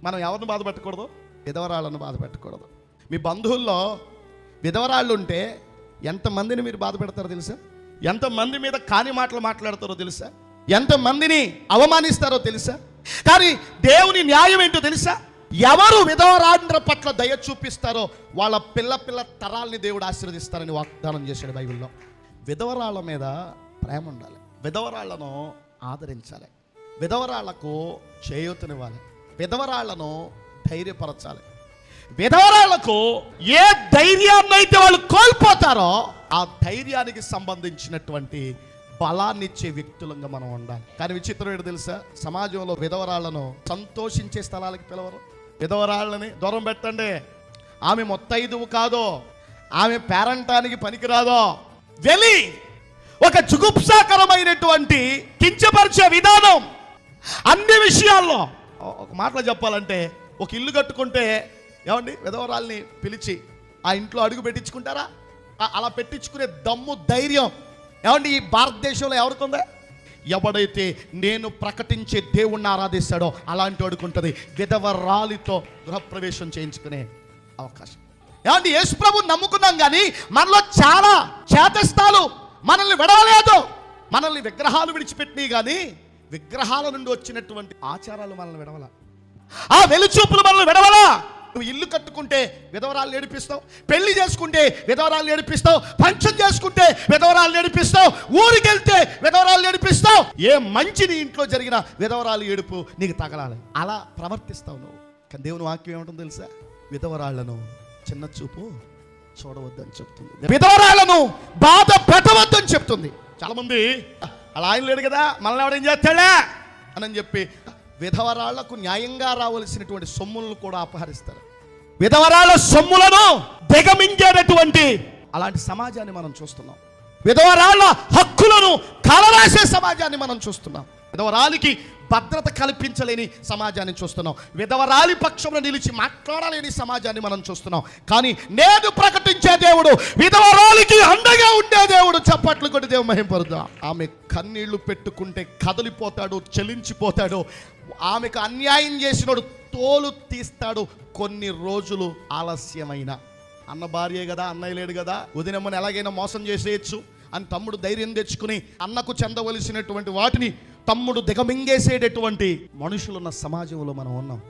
మనం ఎవరిని బాధ పెట్టకూడదు? విధవరాళ్ళను బాధ పెట్టకూడదు. మీ బంధువుల్లో విధవరాళ్ళు ఉంటే ఎంతమందిని మీరు బాధ పెడతారో తెలుసా? ఎంతమంది మీద కాని మాటలు మాట్లాడతారో తెలుసా? ఎంతమందిని అవమానిస్తారో తెలుసా? కానీ దేవుని న్యాయం ఏంటో తెలుసా? ఎవరు విధవరాండ్ర పట్ల దయ చూపిస్తారో వాళ్ళ పిల్ల తరాల్ని దేవుడు ఆశీర్వదిస్తారని వాగ్దానం చేశాడు బైబిల్లో. విధవరాళ్ళ మీద ప్రేమ ఉండాలి, విధవరాళ్లను ఆదరించాలి, విధవరాళ్లకు చేయూతనివ్వాలి, విధవరాళ్లను ధైర్యపరచాలి. విధవరాళ్లకు ఏ ధైర్యాన్ని అయితే వాళ్ళు కోల్పోతారో ఆ ధైర్యానికి సంబంధించినటువంటి బలాన్ని ఇచ్చే వ్యక్తులంగా మనం ఉండాలి. కానీ విచిత్రం ఏంటో తెలుసా? సమాజంలో విధవరాళ్లను సంతోషించే స్థలాలకు పిలవరు. విధవరాళ్ళని దూరం పెట్టండి, ఆమె మొత్తైదువు కాదో, ఆమె పేరంటానికి పనికిరాదో, వెళ్ళి ఒక జుగుప్సాకరమైనటువంటి కించపరిచే విధానం అన్ని విషయాల్లో. ఒక మాటలో చెప్పాలంటే, ఒక ఇల్లు కట్టుకుంటే ఏమండి విధవరాల్ని పిలిచి ఆ ఇంట్లో అడుగు పెట్టించుకుంటారా? అలా పెట్టించుకునే దమ్ము ధైర్యం ఏమండి ఈ భారతదేశంలో ఎవరికుందా? ఎవడైతే నేను ప్రకటించే దేవుణ్ణి ఆరాధిస్తాడో అలాంటి వాడుకుంటుంది విధవరాలితో గృహప్రవేశం చేయించుకునే అవకాశం. ఏమండి యేసు ప్రభువుని నమ్ముకున్నాం కానీ మనలో చాలా చేతస్థాలు మనల్ని విడవలేదు. మనల్ని విగ్రహాలు విడిచిపెట్టినాయి కానీ విగ్రహాల నుండి వచ్చినటువంటి ఆచారాలు మనల్ని విడవల, ఆ వెలుచూపులు మనల్ని విడవలా. నువ్వు ఇల్లు కట్టుకుంటే విధవరాలు ఏడిపిస్తావు, పెళ్లి చేసుకుంటే విధవరాలు ఏడిపిస్తావు, పంచం చేసుకుంటే విధవరాలు ఏడిపిస్తావు, ఊరికి వెళ్తే విధవరాలు ఏడిపిస్తావు. ఏ మంచి నీ ఇంట్లో జరిగిన విధవరాలు ఏడుపు నీకు తగలాలి, అలా ప్రవర్తిస్తావు నువ్వు. కానీ దేవుని వాక్యం ఏమంటుందో తెలుసా? విధవరాళ్లను చిన్న చూపు చూడవద్దని చెప్తుంది, విధవరాళ్లను బాధ పెట్టవద్దని చెప్తుంది. చాలా మంది అలా ఆయన లేడు కదా మనల్ని ఎవడేం చేస్తాడా అని చెప్పి విధవరాళ్లకు న్యాయంగా రావలసినటువంటి సొమ్ములను కూడా అపహరిస్తారు. విధవరాళ్ల సొమ్ములను దిగమింగేటటువంటి అలాంటి సమాజాన్ని మనం చూస్తున్నాం. విధవరాళ్ల హక్కులను కలరాసే సమాజాన్ని మనం చూస్తున్నాం. విధవరాలికి భద్రత కల్పించలేని సమాజాన్ని చూస్తున్నాం. విధవరాలి పక్షంలో నిలిచి మాట్లాడలేని సమాజాన్ని మనం చూస్తున్నాం. కానీ నేను ప్రకటించే దేవుడు విధవరాలికి అండగా ఉండే దేవుడు. చప్పట్లు కొట్టి దేవుని మహింపరుద్దాం. ఆమె కన్నీళ్లు పెట్టుకుంటే కదిలిపోతాడు, చెలించిపోతాడు. ఆమెకు అన్యాయం చేసినోడు తోలు తీస్తాడు. కొన్ని రోజులు ఆలస్యమైన అన్న భార్యే కదా, అన్నయ్య లేడు కదా, వదినమ్మని ఎలాగైనా మోసం చేసేయచ్చు అని తమ్ముడు ధైర్యం తెచ్చుకుని అన్నకు చెందవలసినటువంటి వాటిని తమ్ముడు దిగమింగేసేటటువంటి మనుషులున్న సమాజంలో మనం ఉన్నాం.